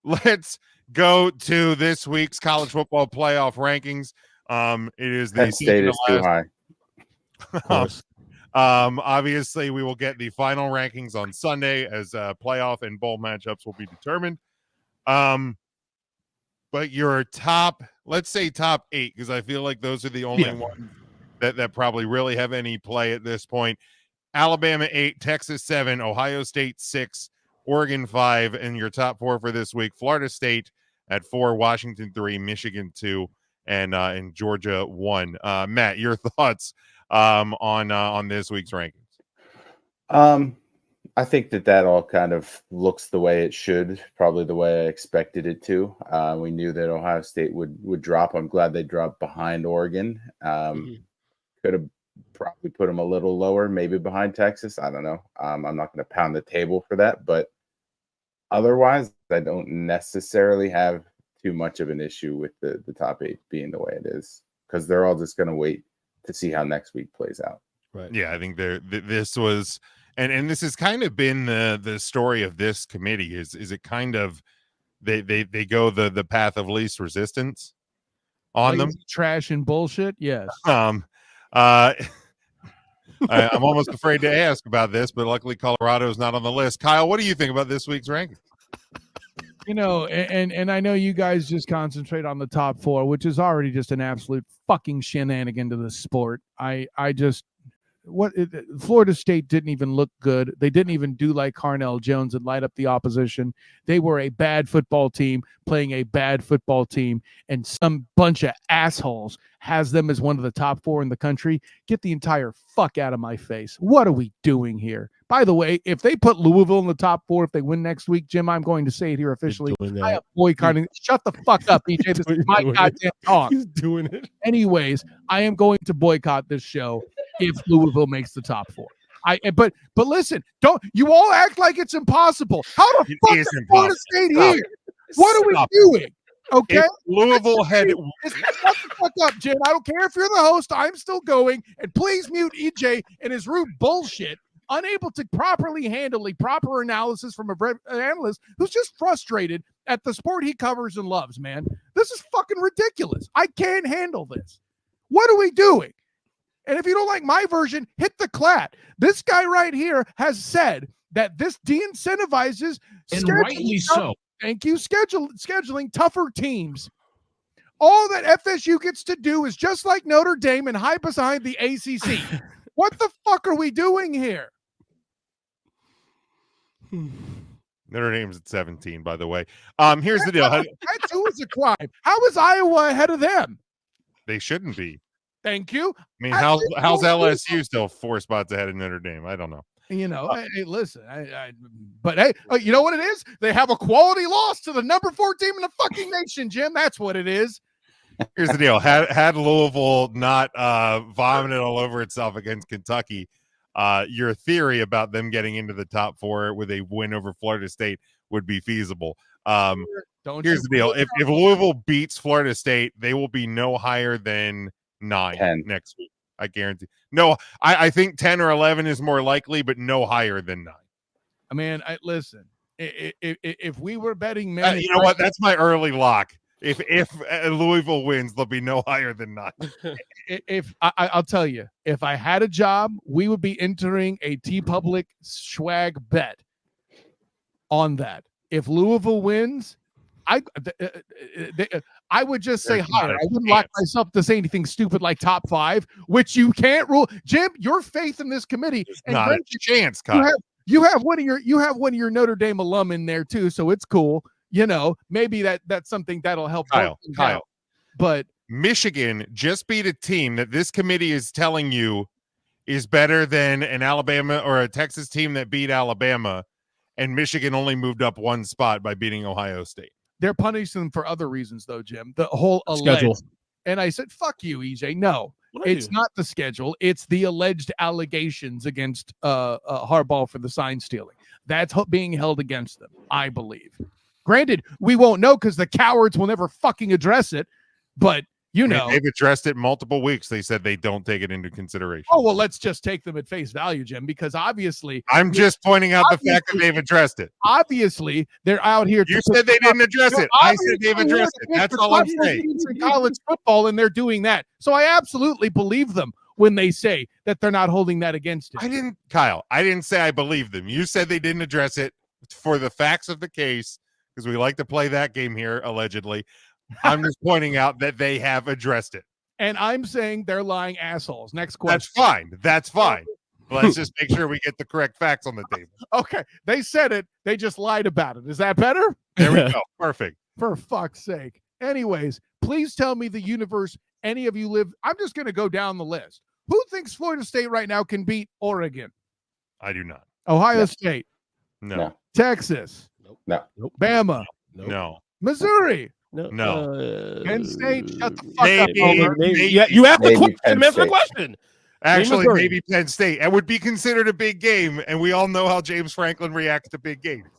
let's go to this week's college football playoff rankings. It is the Penn State is too high. Of course. Obviously, we will get the final rankings on Sunday as playoff and bowl matchups will be determined. But your top, let's say top 8, because I feel like those are the only ones that probably really have any play at this point. Alabama 8, Texas 7, Ohio State 6, Oregon 5, and your top 4 for this week: Florida State at 4, Washington 3, Michigan 2, and Georgia 1. Matt, your thoughts on this week's rankings? I think that all kind of looks the way it should, probably the way I expected it to. We knew that Ohio State would drop. I'm glad they dropped behind Oregon. Could have probably put them a little lower, maybe behind Texas. I don't know. I'm not going to pound the table for that, but otherwise, I don't necessarily have too much of an issue with the top 8 being the way it is, because they're all just going to wait to see how next week plays out. Right. Yeah, I think this was, and this has kind of been the story of this committee. Is it kind of they go the path of least resistance on them? Trash and bullshit. Yes. I'm almost afraid to ask about this, but luckily Colorado is not on the list. Kyle, what do you think about this week's rankings? And I know you guys just concentrate on the top 4, which is already just an absolute fucking shenanigan to the sport. Florida State didn't even look good. They didn't even do like Carnell Jones and light up the opposition. They were a bad football team playing a bad football team, and some bunch of assholes has them as one of the top 4 in the country. Get the entire fuck out of my face. What are we doing here? By the way, if they put Louisville in the top 4, if they win next week, Jim, I'm going to say it here officially. I am boycotting. Shut the fuck up, EJ. This is my goddamn talk. He's doing it. Anyways, I am going to boycott this show if Louisville makes the top 4. But listen, don't you all act like it's impossible. How the fuck is Florida State here? What are we doing? Okay, if Louisville had shut the fuck up, Jim. I don't care if you're the host. I'm still going, and please mute EJ and his rude bullshit. Unable to properly handle a proper analysis from an analyst who's just frustrated at the sport he covers and loves. Man, this is fucking ridiculous. I can't handle this. What are we doing? And if you don't like my version, hit the clat. This guy right here has said that this de-incentivizes, and rightly so. Thank you. Scheduling tougher teams. All that FSU gets to do is just like Notre Dame and hide behind the ACC. What the fuck are we doing here? Notre Dame's at 17, by the way. Here's the deal. That too is a crime. How is Iowa ahead of them? They shouldn't be. Thank you. I mean, how's LSU still 4 spots ahead of Notre Dame? I don't know. Hey, listen, but hey, you know what it is? They have a quality loss to the number 4 team in the fucking nation, Jim. That's what it is. Here's the deal. Had Louisville not vomited all over itself against Kentucky, your theory about them getting into the top 4 with a win over Florida State would be feasible. Here's the deal. If Louisville beats Florida State, they will be no higher than 9 10 next week. I guarantee. No, I think 10 or 11 is more likely, but no higher than 9. I mean, listen, if we were betting men, you know what? That's my early lock. If Louisville wins, they'll be no higher than 9. I'll tell you, if I had a job, we would be entering a T-Public swag bet on that. If Louisville wins, I would just say higher. I wouldn't lock myself to say anything stupid like top 5, which you can't rule. Jim, your faith in this committee, and not a chance, Kyle. You have one of your Notre Dame alum in there too, so it's cool. Maybe that's something that'll help Kyle. But Michigan just beat a team that this committee is telling you is better than an Alabama or a Texas team that beat Alabama, and Michigan only moved up 1 spot by beating Ohio State. They're punishing them for other reasons, though, Jim. The whole schedule. And I said, fuck you, EJ. No, it's not the schedule. It's the alleged allegations against Harbaugh for the sign stealing. That's being held against them, I believe. Granted, we won't know because the cowards will never fucking address it. But You I mean, know, they've addressed it multiple weeks. They said they don't take it into consideration. oh, well, let's just take them at face value, Jim, because obviously I'm just pointing out the fact that they've addressed it. obviously they're out here. You said they didn't address it. I said they've addressed it. That's all I'm saying. In college football, and they're doing that. So I absolutely believe them when they say that they're not holding that against it. Kyle, I didn't say I believe them. You said they didn't address it for the facts of the case, because we like to play that game here, allegedly. I'm just pointing out that they have addressed it. And I'm saying they're lying assholes. Next question. That's fine. That's fine. Let's just make sure we get the correct facts on the table. Okay. They said it. They just lied about it. Is that better? There we go. Perfect. For fuck's sake. Anyways, please tell me the universe any of you live. I'm just going to go down the list. Who thinks Florida State right now can beat Oregon? I do not. Ohio State. No. Texas. No. Bama. No. Missouri. No. Penn State. Shut the fuck up, Homer. Yeah, you have the Maybe question. Penn Answer the State. question. Actually, Missouri. maybe Penn State. It would be considered a big game, and we all know how James Franklin reacts to big games.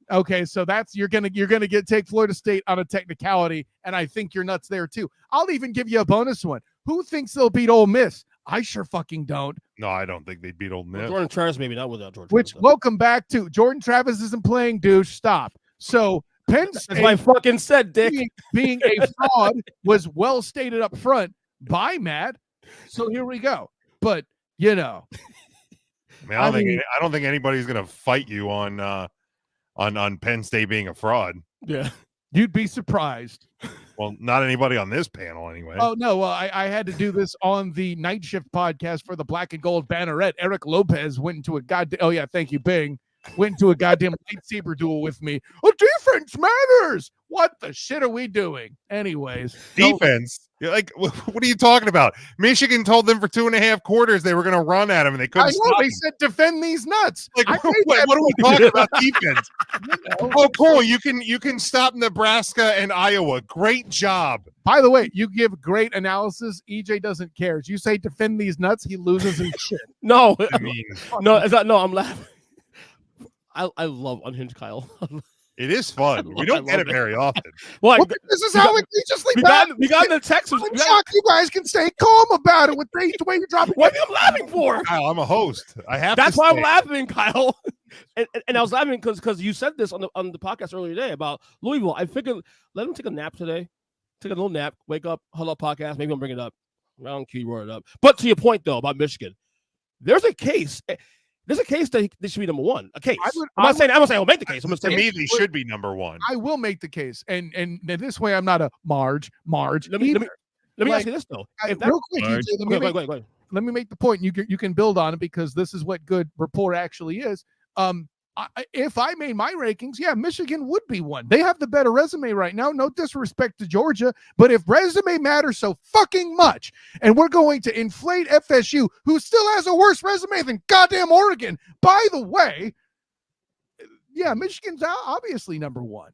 Okay, so that's you're gonna take Florida State on a technicality, and I think you're nuts there too. I'll even give you a bonus one. Who thinks they'll beat Ole Miss? I sure fucking don't. No, I don't think they beat Ole Miss. Jordan Travis, maybe not without Jordan. Which Travis, welcome back to Jordan Travis isn't playing, douche. Stop. So Penn that's what I State fucking said, Dick. being a fraud was well stated up front by Matt. So here we go. But you know, I mean, I don't think anybody's gonna fight you on Penn State being a fraud. Yeah. you'd be surprised. Well, not anybody on this panel anyway. Oh no, well, I had to do this on the Night Shift podcast for the Black and Gold Banneret. Eric Lopez went into a goddamn. Oh yeah, thank you, Bing. Went into a goddamn lightsaber duel with me. Oh, defense matters. What the shit are we doing? Anyways, defense. You're like, what are you talking about? Michigan told them for 2.5 quarters they were going to run at them, and they couldn't. I know, they said defend these nuts. Like, what are we talking about? Defense. Oh, cool. You can stop Nebraska and Iowa. Great job. By the way, you give great analysis. EJ doesn't care. You say defend these nuts, he loses his shit. No, I mean, no, it's not. No, I'm laughing. I love Unhinged Kyle. It is fun. We don't get it very often. Well, this is how we just leave we got the text. I'm shocked you guys can stay calm about it with the way you drop it. What are you laughing for? Kyle, I'm a host. I have. That's to why stay. I'm laughing, Kyle. And I was laughing because you said this on the podcast earlier today about Louisville. I figured let him take a nap today. Take a little nap. Wake up. Huddle Up podcast. Maybe I'll bring it up. I don't keyword it up. But to your point though about Michigan, there's a case. There's a case that they should be number one. A case. I'm not saying I'll make the case. I'm just To saying me, they should be number one. I will make the case, and this way I'm not a Marge. Let me ask you this though. Real quick, EJ, let me make the point. You can build on it because this is what good rapport actually is. If I made my rankings, yeah, Michigan would be one. They have the better resume right now. No disrespect to Georgia, but if resume matters so fucking much, and we're going to inflate FSU, who still has a worse resume than goddamn Oregon, by the way, yeah, Michigan's obviously number one.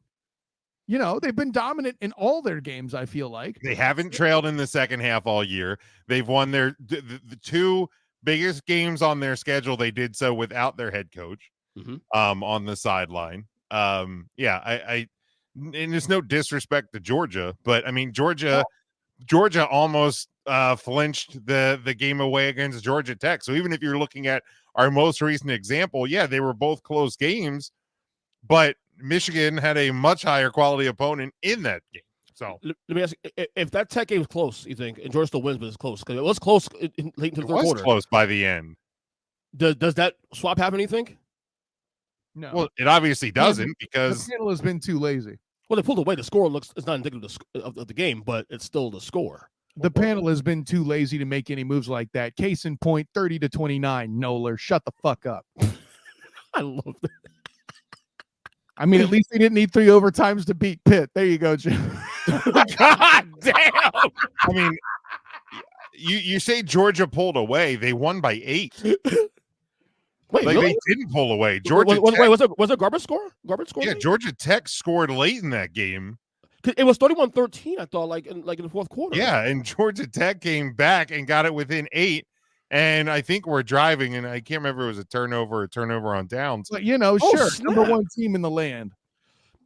You know, they've been dominant in all their games, I feel like. They haven't trailed in the second half all year. They've won the two biggest games on their schedule. They did so without their head coach. On the sideline. Yeah, I and there's no disrespect to Georgia, but I mean Georgia almost flinched the game away against Georgia Tech. So even if you're looking at our most recent example, yeah, they were both close games, but Michigan had a much higher quality opponent in that game. So let me ask you, if that Tech game was close, you think, and Georgia still wins, but it's close because it was close late into the third quarter. Close by the end. Does that swap happen? You think? No. Well, it obviously doesn't because the panel has been too lazy. Well, they pulled away. The score it's not indicative of the game, but it's still the score. The panel has been too lazy to make any moves like that. Case in point, 30-29. Noller, shut the fuck up. I love that. I mean, at least they didn't need 3 overtimes to beat Pitt. There you go, Jim. God damn. I mean, you say Georgia pulled away. They won by 8. Wait, like really? they didn't pull away. Georgia Tech, was it a garbage score? Garbage score? Yeah, Georgia Tech scored late in that game. It was 31-13, I thought, like in the fourth quarter. Yeah, and Georgia Tech came back and got it within 8. And I think we're driving, and I can't remember if it was a turnover on downs. But you know, sure, snap. number 1 team in the land.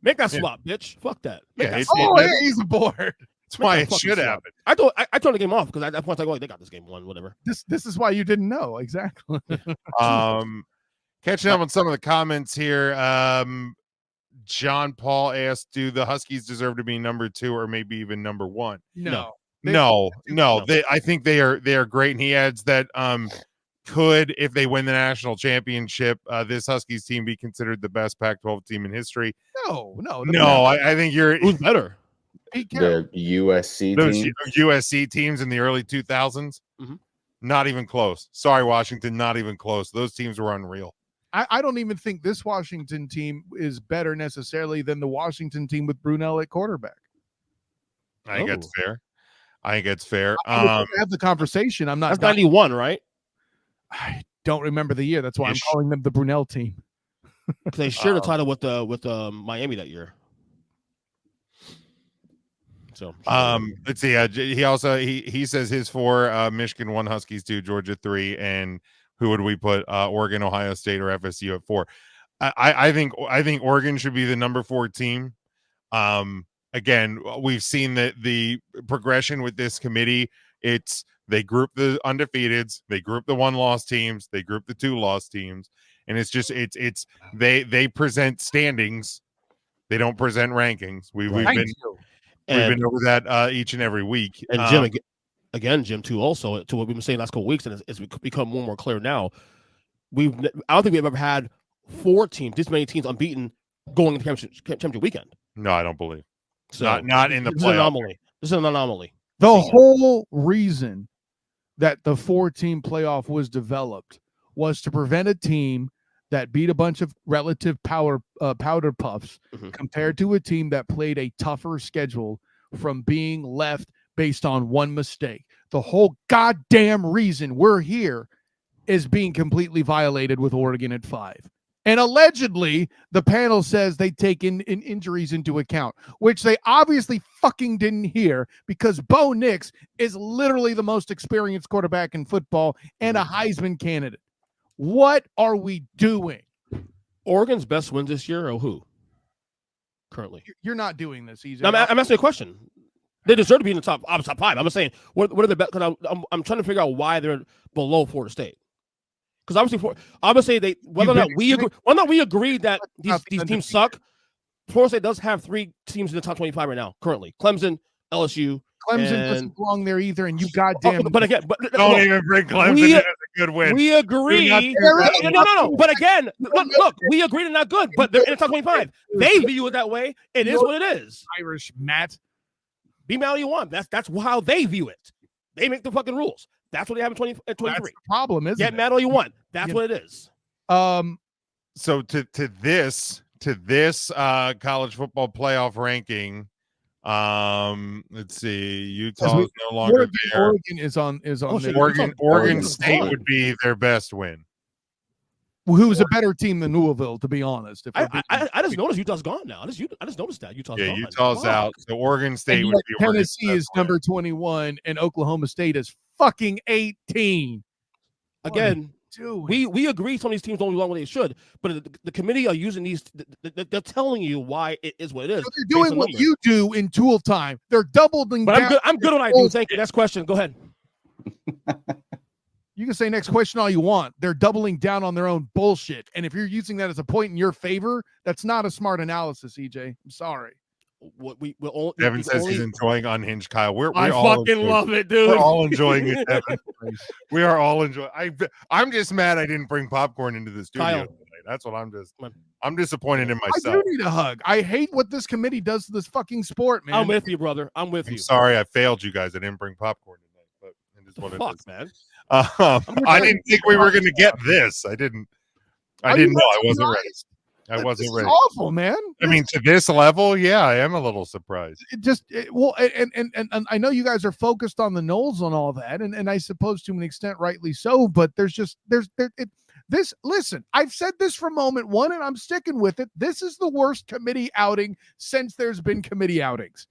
Make that swap, bitch. Fuck that. Yeah, He's aboard. That's why Make it that should fucking happen. I thought I turned the game off because at that point I go, they got this game won, whatever. This is why you didn't know exactly. Catching up on some of the comments here. John Paul asked, "Do the Huskies deserve to be number 2 or maybe even number 1?" No. No. No. I think they are great. And he adds that could, if they win the national championship, this Huskies team be considered the best Pac-12 team in history? No. I think you're Who's better? The USC those team. USC teams in the early 2000s. Mhm. Not even close. Sorry, Washington, not even close. Those teams were unreal. I don't even think this Washington team is better necessarily than the Washington team with Brunel at quarterback. I think that's fair. I think it's fair. I would have the conversation. I'm not. That's 91, right? I don't remember the year. That's why I'm calling them the Brunel team. Because they shared the title with Miami that year. So let's see. He also he says his 4, Michigan 1, Huskies 2, Georgia 3, and who would we put? Oregon, Ohio State, or FSU at 4? I think Oregon should be the number 4 team. Again, we've seen the progression with this committee. It's they group the undefeateds, they group the 1-loss teams, they group the 2-loss teams, and it's just they present standings. They don't present rankings. We've been over that each and every week. And Jim, again, Jim, too, also to what we've been saying the last couple of weeks, and it's become more and more clear now. I don't think we've ever had 4 teams, this many teams unbeaten going into championship weekend. No, I don't believe. So not in the playoff. This is an anomaly. The whole reason that the 4-team playoff was developed was to prevent a team that beat a bunch of relative powder puffs compared to a team that played a tougher schedule from being left based on one mistake. The whole goddamn reason we're here is being completely violated with Oregon at 5. And allegedly, the panel says they take in injuries into account, which they obviously fucking didn't hear because Bo Nix is literally the most experienced quarterback in football and a Heisman candidate. What are we doing? Oregon's best wins this year, or who? Currently, you're not doing this, EJ. No, I'm asking a question. They deserve to be in the top 5. I'm just saying, what are the best? Because I'm trying to figure out why they're below Florida State. Because obviously, whether or not we agree that these teams suck, Florida State does have 3 teams in the top 25 right now. Currently, Clemson, LSU. Clemson doesn't belong there either, and you goddamn. But don't even bring Clemson in as a good win. We agree. No. But again, look, we agree they're not good, but they're in the top 25. They view it that way. It is what it is. Irish Matt. Be mad all you want. That's how they view it. They make the fucking rules. That's what they have in 23. That's the problem, isn't Get mad all you want. That's what it is. So to this college football playoff ranking, let's see, Utah is no longer there. Oregon is on there. Oregon State would be their best win. Who's a better team than Louisville, to be honest? I just noticed Utah's gone now. I just noticed that Utah's gone. Utah's out. So Oregon State would be Tennessee is number 21, and Oklahoma State is fucking 18. Again, we agree some of these teams don't belong where they should, but the committee are using these. They're telling you why it is what it is. So they're doing what you do in Tool time. They're doubling. But I'm good what I do. Thank you. Next question. Go ahead. You can say next question all you want. They're doubling down on their own bullshit. And if you're using that as a point in your favor, that's not a smart analysis, EJ. I'm sorry. Devin says he's enjoying Unhinged, Kyle. I fucking love it, dude. We're all enjoying it, Devin. We are all enjoying. I'm just mad I didn't bring popcorn into the studio tonight. That's what I'm disappointed in myself. I do need a hug. I hate what this committee does to this fucking sport, man. I'm with you, brother. I'm with you. Sorry, I failed you guys. I didn't bring popcorn tonight, but it is what it is, man. I didn't think we were going to get this. I didn't know. I wasn't ready. I wasn't ready. Awful, man. I mean, to this level, yeah, I am a little surprised. And I know you guys are focused on the Knowles and all that, and I suppose to an extent rightly so. But listen, I've said this from moment one, and I'm sticking with it. This is the worst committee outing since there's been committee outings.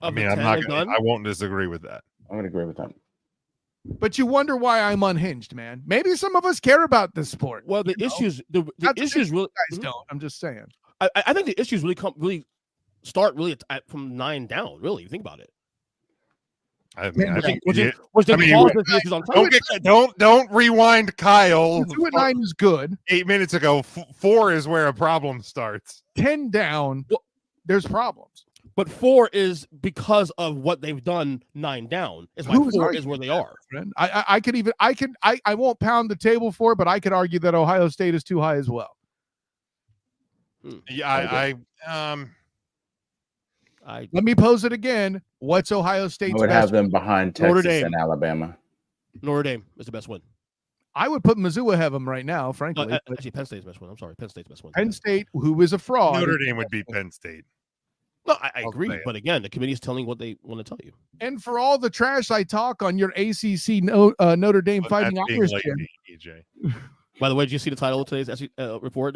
I mean, I won't disagree with that. I'm going to agree with that. But you wonder why I'm unhinged, man. Maybe some of us care about this sport. Well, the issues really guys don't. I'm just saying. I think the issues really start really from 9 down. Really, if you think about it. I mean, I think Which it- then I mean, causes the issues on top. don't rewind, Kyle. 2-9 is good. 8 minutes ago, 4 is where a problem starts. 10 down, there's problems. But 4 is because of what they've done 9 down. Is why 4 is where they are. Friend. I won't pound the table for it, but I could argue that Ohio State is too high as well. Yeah, Let me pose it again. What's Ohio State's I would best have them behind Notre Texas Dame. and Alabama. Notre Dame is the best win. I would put Mizzou ahead of them right now, frankly. But actually, Penn State's best win. I'm sorry, Penn State's best win. Penn State, who is a fraud. Notre Dame would beat Penn State. No, I I'll agree. say it. But again, the committee is telling what they want to tell you. And for all the trash I talk on your ACC Notre Dame But Fighting that's being Irish, lazy, Jim, EJ. By the way, did you see the title of today's report,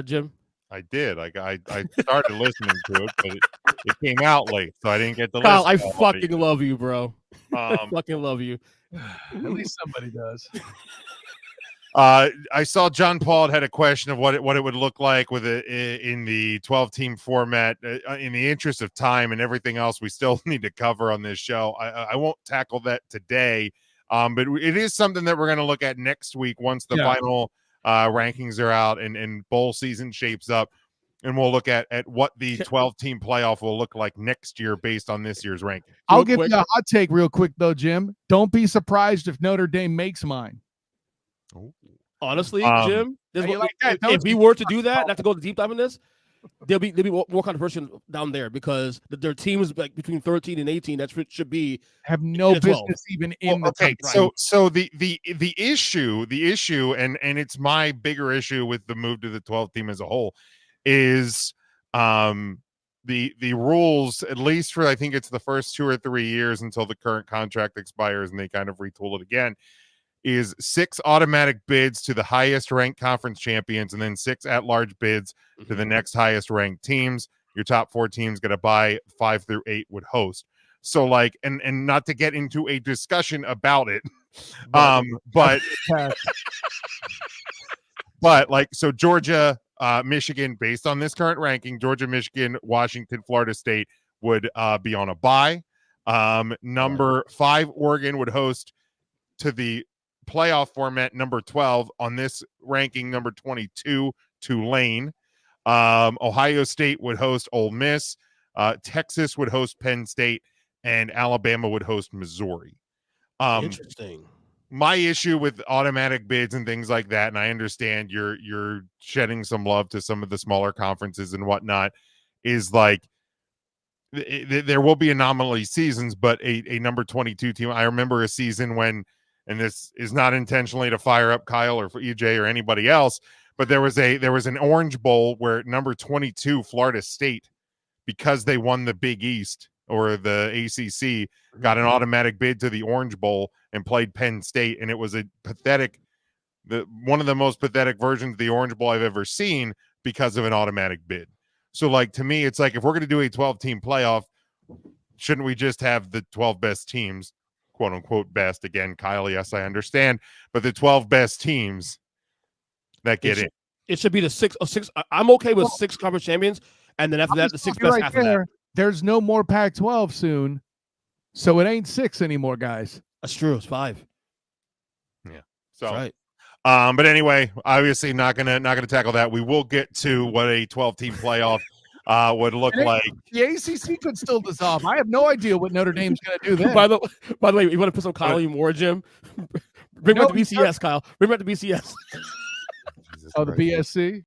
Jim? I did. I started listening to it, but it came out late, so I didn't get to Kyle, I listen. to all of fucking love you, bro. I it. fucking love you. at least somebody does. I saw John Paul had a question of what it would look like with it in the 12-team format. In the interest of time and everything else, we still need to cover on this show. I won't tackle that today, but it is something that we're going to look at next week once the final rankings are out and bowl season shapes up, and we'll look at what the 12-team playoff will look like next year based on this year's ranking. I'll give you a hot take real quick, though, Jim. Don't be surprised if Notre Dame makes mine. Honestly, Jim, if we were to do that, not to go deep dive in this, there'll be more controversy down there because their teams like between 13 and 18 that should be have no business even in the okay. top So the issue, and it's my bigger issue with the move to the 12 team as a whole, is the rules, at least for I think it's the first 2 or 3 years until the current contract expires and they kind of retool it again, is 6 automatic bids to the highest ranked conference champions and then 6 at-large bids to the next highest ranked teams. Your top 4 teams get a bye, 5 through 8 would host. So like, and not to get into a discussion about it, but like, so Georgia, Michigan, based on this current ranking, Georgia, Michigan, Washington, Florida State would be on a bye. Number 5, Oregon would host to the playoff format. Number 12 on this ranking, number 22, Tulane. Ohio State would host Ole Miss. Texas would host Penn State, and Alabama would host Missouri. Interesting. My issue with automatic bids and things like that, and I understand you're shedding some love to some of the smaller conferences and whatnot, is like there will be anomaly seasons, but a number 22 team. I remember a season when, and this is not intentionally to fire up Kyle or for EJ or anybody else, but there was an Orange Bowl where number 22 Florida State, because they won the Big East or the ACC, got an automatic bid to the Orange Bowl and played Penn State, and it was a one of the most pathetic versions of the Orange Bowl I've ever seen because of an automatic bid. So like, to me, it's like, if we're going to do a 12-team playoff, shouldn't we just have the 12 best teams, quote unquote best? Again, Kyle, yes, I understand, but the 12 best teams that get in. It should be the 6. I'm okay with 6 conference champions, and then after that, the 6 best right after there. that. There's no more Pac-12 soon, so it ain't 6 anymore, guys. That's true. It's 5. Yeah. So, that's right. But anyway, obviously not gonna tackle that. We will get to what a 12-team playoff would look like. The ACC could still dissolve. I have no idea what Notre Dame's going to do then. By the way, you want to put some Kyle more, Jim? Bring back the BCS, Kyle. Bring back the BCS. The BSC.